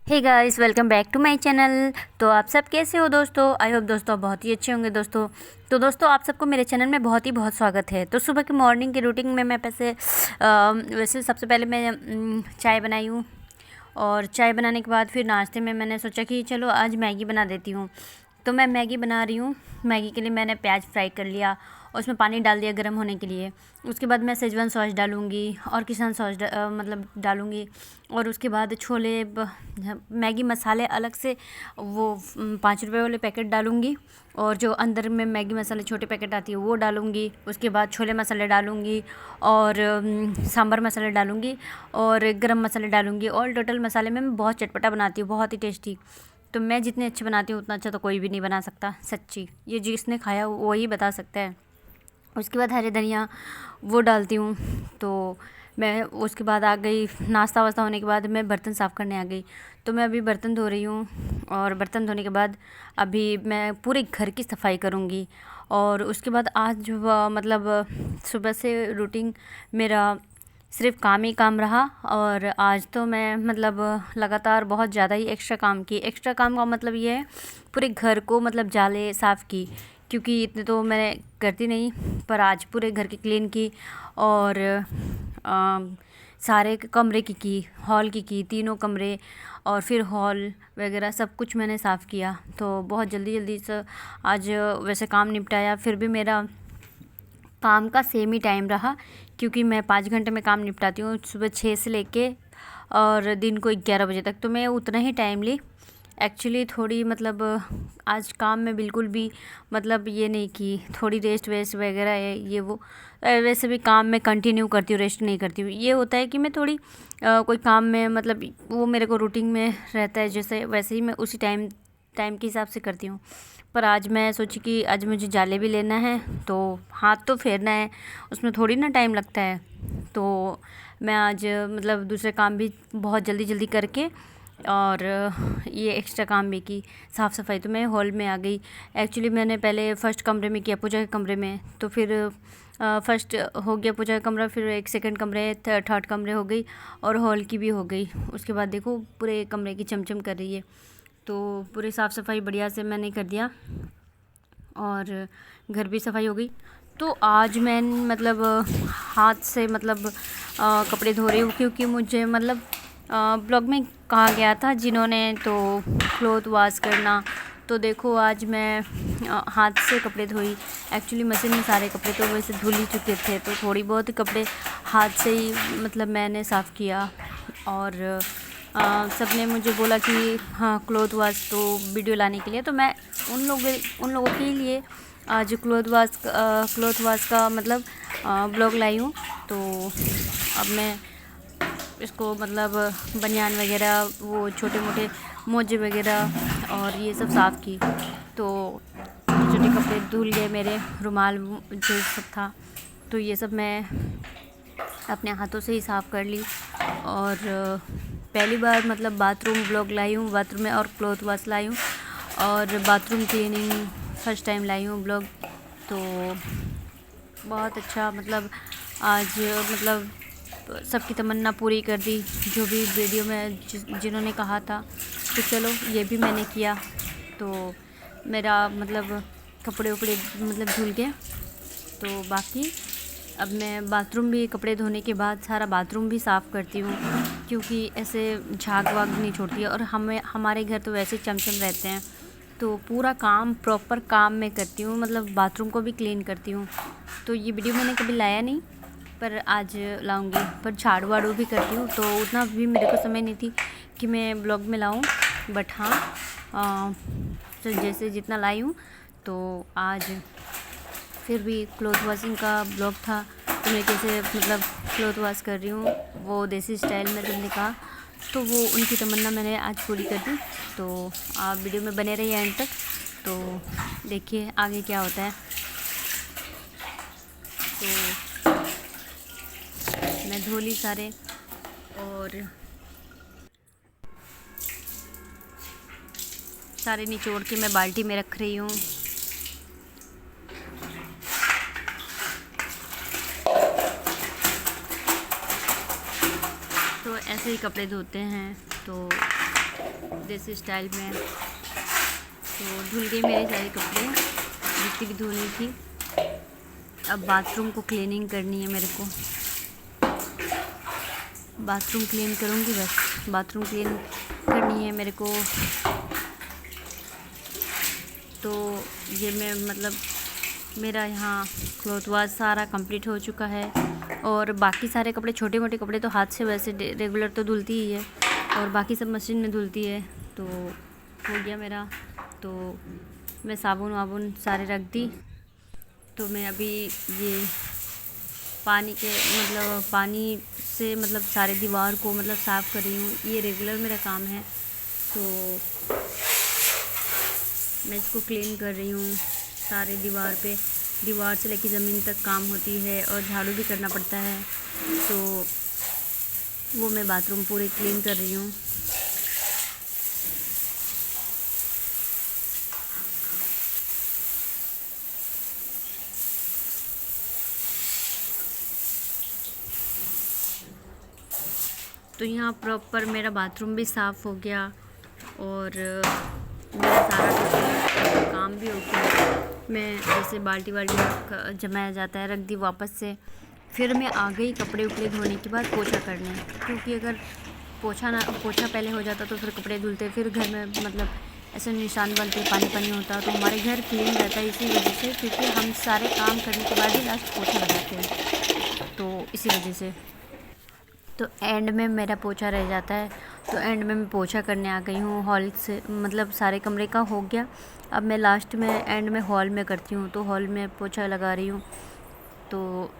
Hey guys, welcome back to my channel. तो आप सब कैसे हो दोस्तों? आई होप दोस्तों बहुत ही अच्छे होंगे दोस्तों। तो दोस्तों आप सबको मेरे चैनल में बहुत स्वागत है। तो सुबह की मॉर्निंग की रूटीन में मैं वैसे सबसे पहले मैं चाय बनाई हूँ। और चाय बनाने के बाद फिर नाश्ते में मैंने सोचा कि चलो आज मैगी बना देती हूँ। तो मैं मैगी बना रही हूँ। मैगी के लिए मैंने प्याज फ्राई कर लिया और उसमें पानी डाल दिया गर्म होने के लिए। उसके बाद मैं शेजवान सॉस डालूँगी और किसान सॉस मतलब डालूँगी। और उसके बाद मैगी मसाले अलग से वो 5 रुपए वाले पैकेट डालूँगी। और जो अंदर में मैगी मसाले छोटे पैकेट आती है वो डालूँगी। उसके बाद छोले मसाले डालूँगी और सांभर मसाले डालूँगी और गरम मसाले डालूँगी। और टोटल मसाले में मैं बहुत चटपटा बनाती हूँ, बहुत ही टेस्टी। तो मैं जितने अच्छे बनाती हूँ उतना अच्छा तो कोई भी नहीं बना सकता, सच्ची। ये जिसने खाया वो ही बता सकता है। उसके बाद हरे धनिया वो डालती हूँ। तो मैं उसके बाद आ गई, नाश्ता वास्ता होने के बाद मैं बर्तन साफ़ करने आ गई। तो मैं अभी बर्तन धो रही हूँ और बर्तन धोने के बाद अभी मैं पूरे घर की सफाई करूँगी। और उसके बाद आज मतलब सुबह से रूटीन मेरा सिर्फ काम ही काम रहा। और आज तो मैं मतलब लगातार बहुत ज़्यादा ही एक्स्ट्रा काम की। एक्स्ट्रा काम का मतलब ये है पूरे घर को मतलब जाले साफ़ की, क्योंकि इतने तो मैं करती नहीं। पर आज पूरे घर की क्लीन की और सारे कमरे की हॉल की तीनों कमरे और फिर हॉल वगैरह सब कुछ मैंने साफ़ किया। तो बहुत जल्दी जल्दी से आज वैसे काम निपटाया। फिर भी मेरा काम का सेम ही टाइम रहा, क्योंकि मैं 5 घंटे में काम निपटाती हूँ, सुबह 6 से लेके और दिन को 11 बजे तक। तो मैं उतना ही टाइम ली। एक्चुअली थोड़ी मतलब आज काम में बिल्कुल भी मतलब ये नहीं कि थोड़ी रेस्ट वेस्ट वगैरह है ये वो। वैसे भी काम में कंटिन्यू करती हूँ, रेस्ट नहीं करती हूँ। ये होता है कि मैं थोड़ी कोई काम में मतलब वो मेरे को रूटीन में रहता है जैसे, वैसे ही मैं उसी टाइम के हिसाब से करती हूँ। पर आज मैं सोची कि आज मुझे जाले भी लेना है, तो हाथ तो फेरना है, उसमें थोड़ी ना टाइम लगता है। तो मैं आज मतलब दूसरे काम भी बहुत जल्दी जल्दी करके और ये एक्स्ट्रा काम भी की, साफ़ सफाई। तो मैं हॉल में आ गई। एक्चुअली मैंने पहले फ़र्स्ट कमरे में किया, पूजा के कमरे में। तो फिर फर्स्ट हो गया पूजा का कमरा, फिर एक सेकंड कमरे, थर्ड कमरे हो गई और हॉल की भी हो गई। उसके बाद देखो पूरे कमरे की चमचम कर रही है। तो पूरी साफ़ सफाई बढ़िया से मैंने कर दिया और घर भी सफाई हो गई। तो आज मैं मतलब हाथ से मतलब कपड़े धो रही हूँ, क्योंकि मुझे मतलब ब्लॉग में कहा गया था जिन्होंने तो क्लॉथ वॉश करना। तो देखो आज मैं हाथ से कपड़े धोई। एक्चुअली मशीन में सारे कपड़े तो वैसे धुल ही चुके थे, तो थोड़ी बहुत कपड़े हाथ से ही मतलब मैंने साफ़ किया। और सब ने मुझे बोला कि हाँ क्लॉथ वॉश तो वीडियो लाने के लिए। तो मैं उन लोगों के लिए आज क्लॉथ वॉश का मतलब ब्लॉग लाई हूँ। तो अब मैं इसको मतलब बनियान वगैरह, वो छोटे मोटे मोजे वगैरह और ये सब साफ़ की। तो छोटे छोटे कपड़े धुल गए मेरे, रुमाल जो सब था, तो ये सब मैं अपने हाथों से ही साफ़ कर ली। और पहली बार मतलब बाथरूम ब्लॉग लाई हूँ, बाथरूम में और क्लॉथ वॉश लाई हूँ और बाथरूम क्लीनिंग फर्स्ट टाइम लाई हूँ ब्लॉग। तो बहुत अच्छा मतलब आज मतलब सबकी तमन्ना पूरी कर दी, जो भी वीडियो में जिन्होंने कहा था। तो चलो ये भी मैंने किया। तो मेरा मतलब कपड़े उपड़े मतलब धुल गए। तो बाकी अब मैं बाथरूम भी कपड़े धोने के बाद सारा बाथरूम भी साफ़ करती हूँ, क्योंकि ऐसे झाग वाग नहीं छोड़ती है। और हमारे घर तो वैसे चमचम रहते हैं, तो पूरा काम प्रॉपर काम में करती हूँ, मतलब बाथरूम को भी क्लीन करती हूँ। तो ये वीडियो मैंने कभी लाया नहीं, पर आज लाऊंगी। पर झाड़ू वाड़ू भी करती हूँ, तो उतना भी मेरे को समय नहीं थी कि मैं ब्लॉग में लाऊं। बट हाँ तो जैसे जितना लाई हूँ। तो आज फिर भी क्लॉथ वॉशिंग का ब्लॉग था, तो मैं कैसे मतलब क्लॉथ वॉश कर रही हूँ वो देसी स्टाइल में तुमने कहा, तो वो उनकी तमन्ना मैंने आज पूरी कर दी। तो आप वीडियो में बने रहिए एंड तक, तो देखिए आगे क्या होता है। तो मैं धो ली सारे और सारे निचोड़ के मैं बाल्टी में रख रही हूँ। तो ऐसे ही कपड़े धोते हैं। तो देसी स्टाइल में। तो धुल गए मेरे सारे कपड़े जितनी भी धोनी थी। अब बाथरूम को क्लीनिंग करनी है मेरे को। बाथरूम क्लीन करूँगी, बस बाथरूम क्लीन करनी है मेरे को। तो ये मैं मतलब मेरा यहाँ क्लॉथ वॉश सारा कंप्लीट हो चुका है। और बाकी सारे कपड़े, छोटे मोटे कपड़े तो हाथ से वैसे रेगुलर तो धुलती ही है, और बाकी सब मशीन में धुलती है। तो हो गया मेरा। तो मैं साबुन वाबुन सारे रख दी। तो मैं अभी ये पानी से मतलब सारे दीवार को मतलब साफ़ कर रही हूँ। ये रेगुलर मेरा काम है। तो मैं इसको क्लीन कर रही हूँ। सारे दीवार से लेकर ज़मीन तक काम होती है, और झाड़ू भी करना पड़ता है। तो वो मैं बाथरूम पूरे क्लीन कर रही हूँ। तो यहाँ प्रॉपर मेरा बाथरूम भी साफ़ हो गया, और मेरा सारा काम भी हो गया। मैं जैसे बाल्टी जमाया जाता है रख दी वापस से। फिर मैं आ गई कपड़े उपड़े धोने के बाद पोछा करने, क्योंकि अगर पोछा पहले हो जाता तो फिर कपड़े धुलते, फिर घर में मतलब ऐसे निशान बनते, पानी होता, तो हमारे घर क्लीन रहता है। इसी वजह से, क्योंकि हम सारे काम करने के बाद ही लास्ट पोछा लगाते हैं, तो इसी वजह से। तो एंड में मेरा पोछा रह जाता है। तो एंड में मैं पोछा करने आ गई हूँ हॉल से, मतलब सारे कमरे का हो गया। अब मैं लास्ट में एंड में हॉल में करती हूँ। तो हॉल में पोछा लगा रही हूँ। तो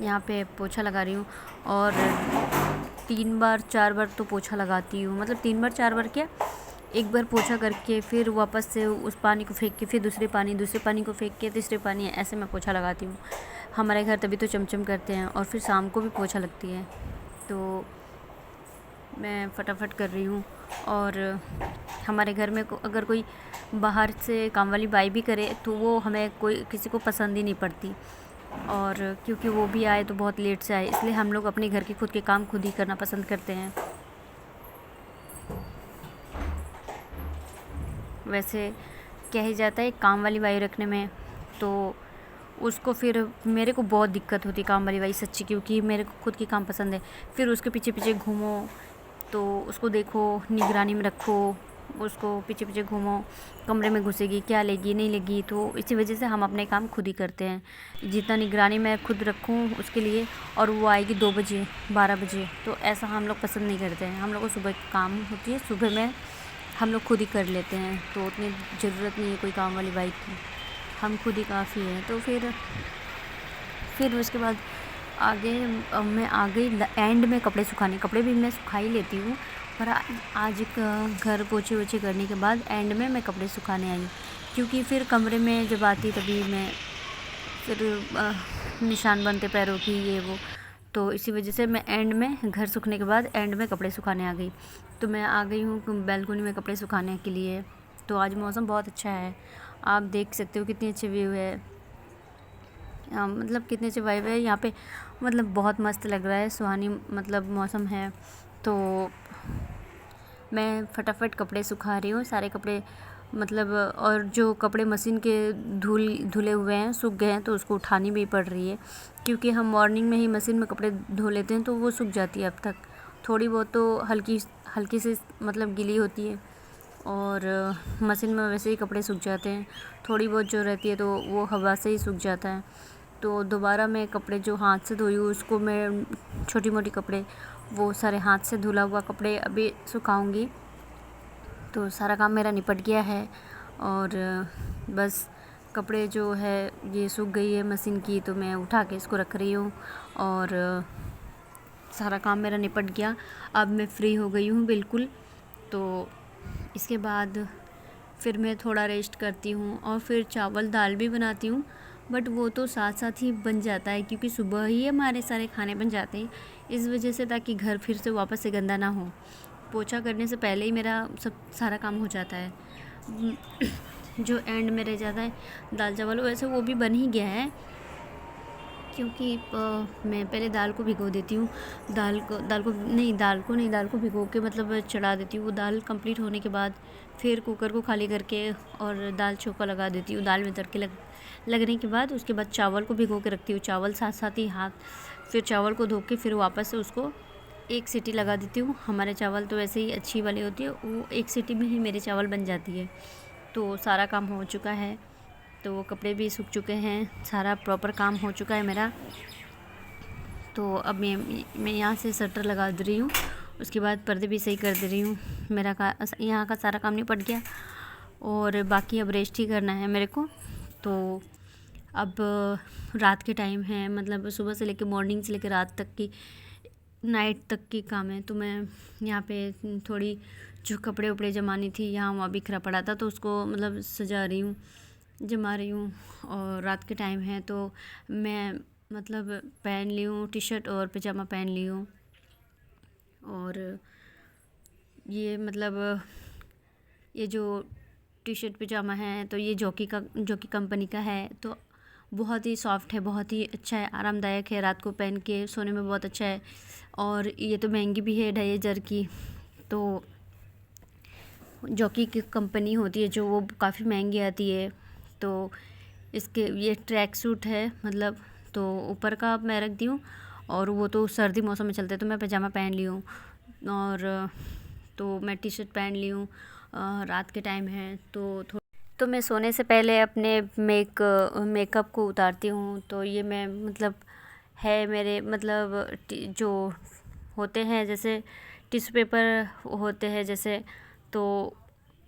यहाँ पे पोछा लगा रही हूँ, और 3 बार 4 बार तो पोछा लगाती हूँ। मतलब 3 बार 4 बार क्या, एक बार पोछा करके फिर वापस से उस पानी को फेंक के, फिर दूसरे पानी को फेंक के, तीसरे पानी, ऐसे मैं पोछा लगाती हूँ। हमारे घर तभी तो चमचम करते हैं, और फिर शाम को भी पोछा लगती है। तो मैं फटाफट कर रही हूँ। और हमारे घर में अगर कोई बाहर से काम वाली बाई भी करे तो वो हमें किसी को पसंद ही नहीं पड़ती, और क्योंकि वो भी आए तो बहुत लेट से आए, इसलिए हम लोग अपने घर के खुद के काम खुद ही करना पसंद करते हैं। वैसे कहा ही जाता है काम वाली बाई रखने में, तो उसको फिर मेरे को बहुत दिक्कत होती है काम वाली बाई, सच्ची, क्योंकि मेरे को खुद की काम पसंद है। फिर उसके पीछे पीछे घूमो, तो उसको देखो, निगरानी में रखो, उसको पीछे पीछे घूमो, कमरे में घुसेगी क्या, लेगी नहीं लेगी। तो इसी वजह से हम अपने काम खुद ही करते हैं। जितना निगरानी मैं खुद रखूँ उसके लिए, और वो आएगी 2 बजे 12 बजे, तो ऐसा हम लोग पसंद नहीं करते हैं। हम लोग को सुबह काम होती है, सुबह में हम लोग खुद ही कर लेते हैं, तो उतनी ज़रूरत नहीं है कोई काम वाली बाई की, हम खुद ही काफ़ी हैं। तो फिर उसके बाद आगे मैं आ गई एंड में कपड़े सुखाने। कपड़े भी मैं सुखा ही लेती हूँ, पर आज घर पोछे वोछे करने के बाद एंड में मैं कपड़े सुखाने आई, क्योंकि फिर कमरे में जब आती तभी मैं फिर निशान बनते पैरों की, ये वो। तो इसी वजह से मैं एंड में घर सूखने के बाद एंड में कपड़े सुखाने आ गई। तो मैं आ गई हूँ बैल्कनी में कपड़े सुखाने के लिए। तो आज मौसम बहुत अच्छा है, आप देख सकते हो कितनी अच्छी व्यू है। मतलब कितने अच्छे वाइब है यहाँ पे, मतलब बहुत मस्त लग रहा है, सुहानी मतलब मौसम है। तो मैं फटाफट कपड़े सुखा रही हूँ, सारे कपड़े मतलब, और जो कपड़े मशीन के धुले हुए हैं, सूख गए हैं, तो उसको उठानी भी पड़ रही है, क्योंकि हम मॉर्निंग में ही मशीन में कपड़े धो लेते हैं, तो वो सूख जाती है। अब तक थोड़ी बहुत तो हल्की सी मतलब गीली होती है, और मशीन में वैसे ही कपड़े सूख जाते हैं। थोड़ी बहुत जो रहती है तो वो हवा से ही सूख जाता है। तो दोबारा मैं कपड़े जो हाथ से धोई हूँ उसको मैं, छोटी मोटी कपड़े वो सारे हाथ से धुला हुआ कपड़े अभी सुखाऊंगी। तो सारा काम मेरा निपट गया है, और बस कपड़े जो है ये सूख गई है मशीन की, तो मैं उठा के इसको रख रही हूँ, और सारा काम मेरा निपट गया। अब मैं फ्री हो गई हूँ बिल्कुल। तो इसके बाद फिर मैं थोड़ा रेस्ट करती हूँ, और फिर चावल दाल भी बनाती हूँ, बट वो तो साथ साथ ही बन जाता है, क्योंकि सुबह ही हमारे सारे खाने बन जाते हैं, इस वजह से, ताकि घर फिर से वापस से गंदा ना हो। पोछा करने से पहले ही मेरा सारा काम हो जाता है। जो एंड में रह जाता है दाल चावल, वैसे वो भी बन ही गया है, क्योंकि मैं पहले दाल को भिगो देती हूँ। दाल को भिगो के मतलब चढ़ा देती हूँ। वो दाल कंप्लीट होने के बाद फिर कुकर को खाली करके और दाल छौंका लगा देती हूँ। दाल में तड़के लगने के बाद उसके बाद चावल को भिगो के रखती हूँ। चावल साथ साथ ही फिर चावल को धो के फिर वापस से उसको एक सीटी लगा देती हूँ। हमारे चावल तो वैसे ही अच्छी वाली होती है, वो एक सीटी में ही मेरे चावल बन जाती है। तो सारा काम हो चुका है, तो कपड़े भी सूख चुके हैं, सारा प्रॉपर काम हो चुका है मेरा। तो अब मैं यहाँ से शटर लगा दे रही हूँ, उसके बाद पर्दे भी सही कर दे रही हूँ। मेरा यहाँ का सारा काम निपट गया और बाकी अब रेस्ट ही करना है मेरे को। तो अब रात के टाइम है, मतलब सुबह से लेकर मॉर्निंग से लेकर रात तक की नाइट तक की काम है। तो मैं यहाँ पे थोड़ी जो कपड़े उपड़े जमानी थी यहाँ वहाँ बिखरा पड़ा था, तो उसको मतलब सजा रही हूँ, जमा रही हूँ। और रात के टाइम है तो मैं मतलब पहन ली हूँ टी शर्ट और पजामा पहन ली हूँ। और ये मतलब ये जो टी शर्ट पजामा है तो ये जॉकी कंपनी का है। तो बहुत ही सॉफ्ट है, बहुत ही अच्छा है, आरामदायक है, रात को पहन के सोने में बहुत अच्छा है। और ये तो महंगी भी है, 2500 की। तो जॉकी की कंपनी होती है जो, वो काफ़ी महंगी आती है। तो इसके ये ट्रैक सूट है मतलब, तो ऊपर का मैं रख दी हूँ। और वो तो सर्दी मौसम में चलते, तो मैं पजामा पहन ली हूँ। और तो मैं टी शर्ट पहन ली हूँ। रात के टाइम है तो मैं सोने से पहले अपने मेकअप को उतारती हूँ। तो ये मैं मतलब है मेरे मतलब जो होते हैं जैसे टिश्यू पेपर होते हैं जैसे, तो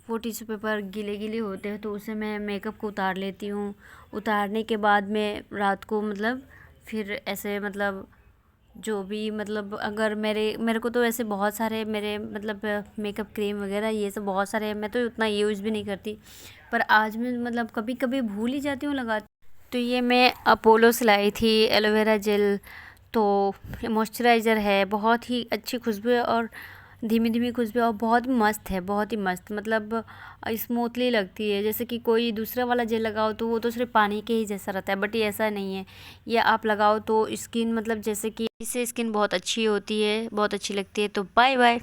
वो टिश्यू पेपर गीले गीले होते हैं, तो उसे मैं मेकअप को उतार लेती हूँ। उतारने के बाद में रात को मतलब फिर ऐसे मतलब जो भी मतलब अगर मेरे को तो ऐसे बहुत सारे मेरे मतलब मेकअप क्रीम वगैरह ये सब बहुत सारे हैं, मैं तो उतना यूज़ भी नहीं करती। पर आज मैं मतलब कभी कभी भूल ही जाती हूँ लगा। तो ये मैं अपोलो से लाई थी एलोवेरा जेल। तो मॉइस्चराइज़र है, बहुत ही अच्छी खुशबू है और धीमी धीमी खुशबू और बहुत मस्त है, बहुत ही मस्त मतलब स्मूथली लगती है। जैसे कि कोई दूसरा वाला जेल लगाओ तो वो तो सिर्फ पानी के ही जैसा रहता है, बट ये ऐसा नहीं है। ये आप लगाओ तो स्किन मतलब जैसे कि इससे स्किन बहुत अच्छी होती है, बहुत अच्छी लगती है। तो बाय बाय।